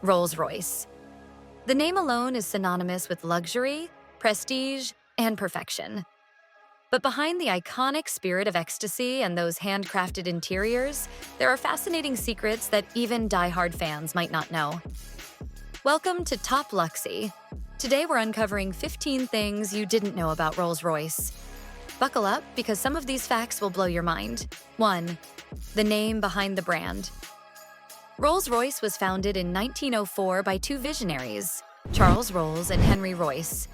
Rolls Royce. The name alone is synonymous with luxury, prestige, and perfection. But behind the iconic spirit of ecstasy and those handcrafted interiors, there are fascinating secrets that even die-hard fans might not know. Welcome to Top Luxy. Today we're uncovering 15 things you didn't know about Rolls Royce. Buckle up, because some of these facts will blow your mind. 1. The name behind the brand. Rolls Royce was founded in 1904 by two visionaries, Charles Rolls and Henry Royce.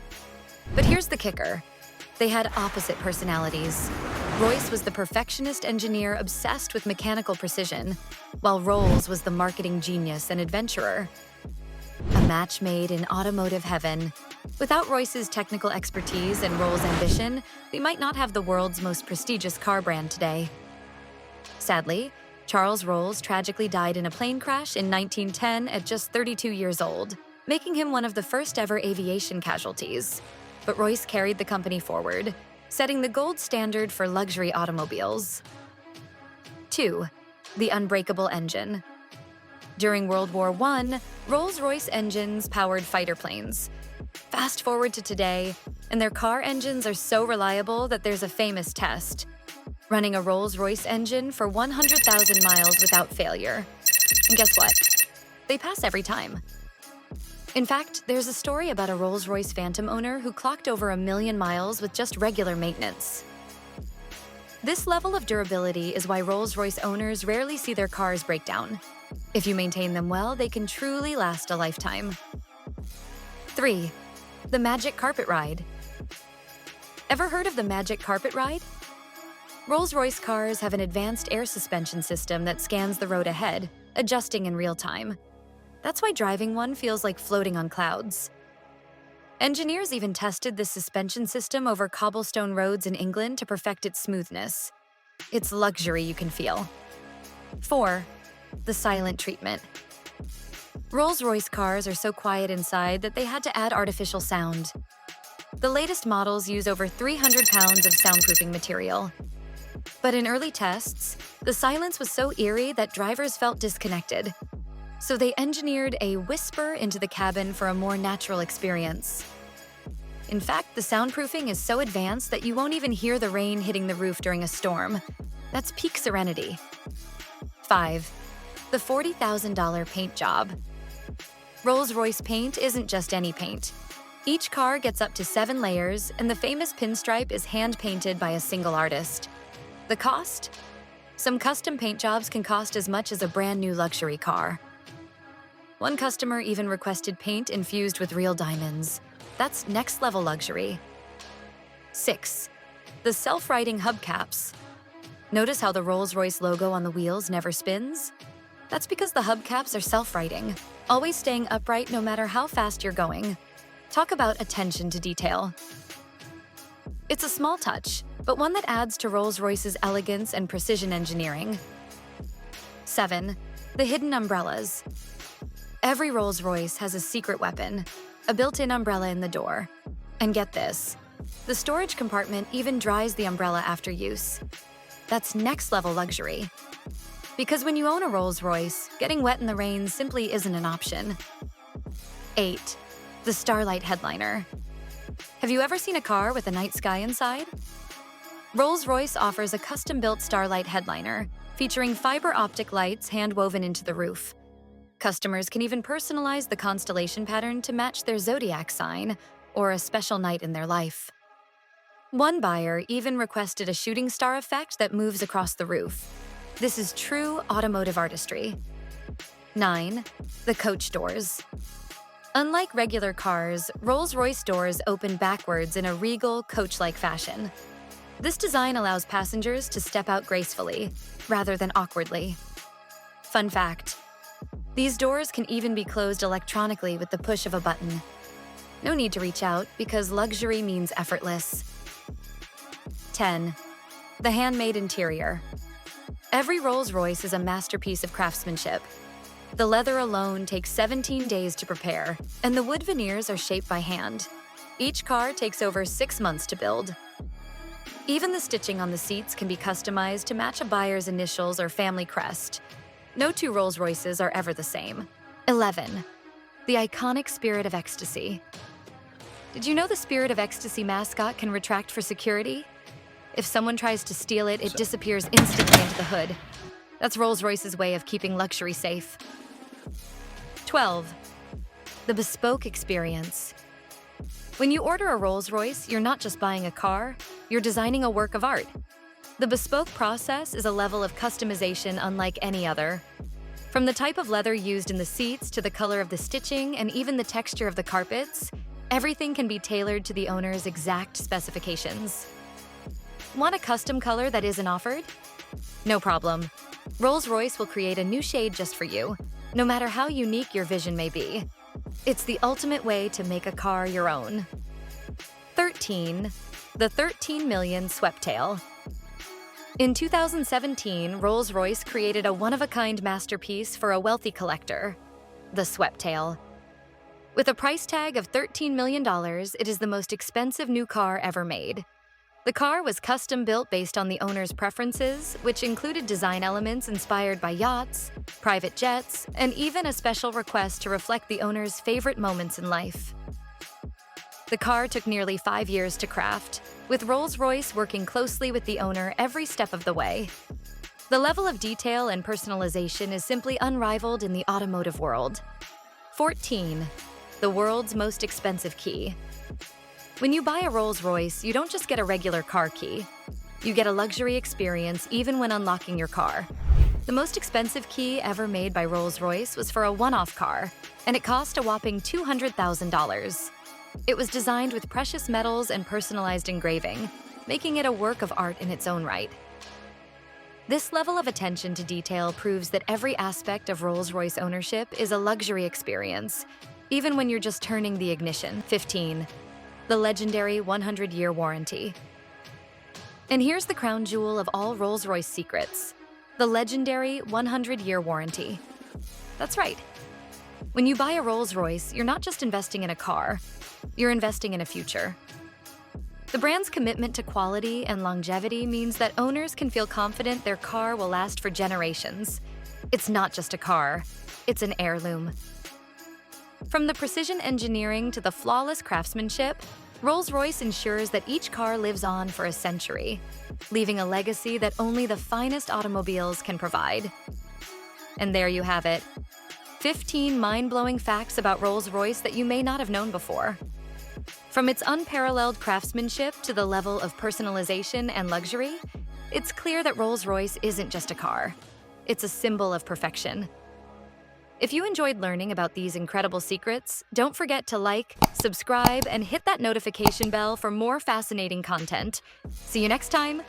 But here's the kicker. They had opposite personalities. Royce was the perfectionist engineer obsessed with mechanical precision, while Rolls was the marketing genius and adventurer. A match made in automotive heaven. Without Royce's technical expertise and Rolls' ambition, we might not have the world's most prestigious car brand today. Sadly, Charles Rolls tragically died in a plane crash in 1910 at just 32 years old, making him one of the first ever aviation casualties. But Royce carried the company forward, setting the gold standard for luxury automobiles. 2. The unbreakable engine. During World War I, Rolls-Royce engines powered fighter planes. Fast forward to today, and their car engines are so reliable that there's a famous test: running a Rolls-Royce engine for 100,000 miles without failure. And guess what? They pass every time. In fact, there's a story about a Rolls-Royce Phantom owner who clocked over 1 million miles with just regular maintenance. This level of durability is why Rolls-Royce owners rarely see their cars break down. If you maintain them well, they can truly last a lifetime. 3. The magic carpet ride. Ever heard of the magic carpet ride? Rolls-Royce cars have an advanced air suspension system that scans the road ahead, adjusting in real time. That's why driving one feels like floating on clouds. Engineers even tested this suspension system over cobblestone roads in England to perfect its smoothness. It's luxury you can feel. 4. The silent treatment. Rolls-Royce cars are so quiet inside that they had to add artificial sound. The latest models use over 300 pounds of soundproofing material. But in early tests, the silence was so eerie that drivers felt disconnected. So they engineered a whisper into the cabin for a more natural experience. In fact, the soundproofing is so advanced that you won't even hear the rain hitting the roof during a storm. That's peak serenity. 5. The $40,000 paint job. Rolls-Royce paint isn't just any paint. Each car gets up to 7 layers, and the famous pinstripe is hand-painted by a single artist. The cost? Some custom paint jobs can cost as much as a brand new luxury car. One customer even requested paint infused with real diamonds. That's next-level luxury. 6. The self-righting hubcaps. Notice how the Rolls-Royce logo on the wheels never spins? That's because the hubcaps are self-righting, always staying upright no matter how fast you're going. Talk about attention to detail. It's a small touch, but one that adds to Rolls-Royce's elegance and precision engineering. 7. The hidden umbrellas. Every Rolls-Royce has a secret weapon, a built-in umbrella in the door. And get this, the storage compartment even dries the umbrella after use. That's next-level luxury. Because when you own a Rolls-Royce, getting wet in the rain simply isn't an option. 8. The Starlight headliner. Have you ever seen a car with a night sky inside? Rolls-Royce offers a custom-built Starlight headliner, featuring fiber optic lights hand-woven into the roof. Customers can even personalize the constellation pattern to match their zodiac sign or a special night in their life. One buyer even requested a shooting star effect that moves across the roof. This is true automotive artistry. 9. The coach doors. Unlike regular cars, Rolls-Royce doors open backwards in a regal, coach-like fashion. This design allows passengers to step out gracefully, rather than awkwardly. Fun fact: these doors can even be closed electronically with the push of a button. No need to reach out, because luxury means effortless. 10. The handmade interior. Every Rolls-Royce is a masterpiece of craftsmanship. The leather alone takes 17 days to prepare, and the wood veneers are shaped by hand. Each car takes over 6 months to build. Even the stitching on the seats can be customized to match a buyer's initials or family crest. No two Rolls-Royces are ever the same. 11. The iconic Spirit of Ecstasy. Did you know the Spirit of Ecstasy mascot can retract for security? If someone tries to steal it, it disappears instantly into the hood. That's Rolls-Royce's way of keeping luxury safe. 12. The Bespoke experience. When you order a Rolls-Royce, you're not just buying a car, you're designing a work of art. The Bespoke process is a level of customization unlike any other. From the type of leather used in the seats to the color of the stitching and even the texture of the carpets, everything can be tailored to the owner's exact specifications. Want a custom color that isn't offered? No problem. Rolls-Royce will create a new shade just for you, no matter how unique your vision may be. It's the ultimate way to make a car your own. 13. The 13 million Sweptail. In 2017, Rolls-Royce created a one-of-a-kind masterpiece for a wealthy collector, the Sweptail. With a price tag of $13 million, it is the most expensive new car ever made. The car was custom-built based on the owner's preferences, which included design elements inspired by yachts, private jets, and even a special request to reflect the owner's favorite moments in life. The car took nearly 5 years to craft, with Rolls-Royce working closely with the owner every step of the way. The level of detail and personalization is simply unrivaled in the automotive world. 14. The world's most expensive key. When you buy a Rolls-Royce, you don't just get a regular car key. You get a luxury experience even when unlocking your car. The most expensive key ever made by Rolls-Royce was for a one-off car, and it cost a whopping $200,000. It was designed with precious metals and personalized engraving, making it a work of art in its own right. This level of attention to detail proves that every aspect of Rolls-Royce ownership is a luxury experience, even when you're just turning the ignition. 15. The legendary 100-year warranty. And here's the crown jewel of all Rolls-Royce secrets, the legendary 100-year warranty. That's right. When you buy a Rolls-Royce, you're not just investing in a car, you're investing in a future. The brand's commitment to quality and longevity means that owners can feel confident their car will last for generations. It's not just a car, it's an heirloom. From the precision engineering to the flawless craftsmanship, Rolls-Royce ensures that each car lives on for a century, leaving a legacy that only the finest automobiles can provide. And there you have it. 15 mind-blowing facts about Rolls-Royce that you may not have known before. From its unparalleled craftsmanship to the level of personalization and luxury, it's clear that Rolls-Royce isn't just a car. It's a symbol of perfection. If you enjoyed learning about these incredible secrets, don't forget to like, subscribe, and hit that notification bell for more fascinating content. See you next time!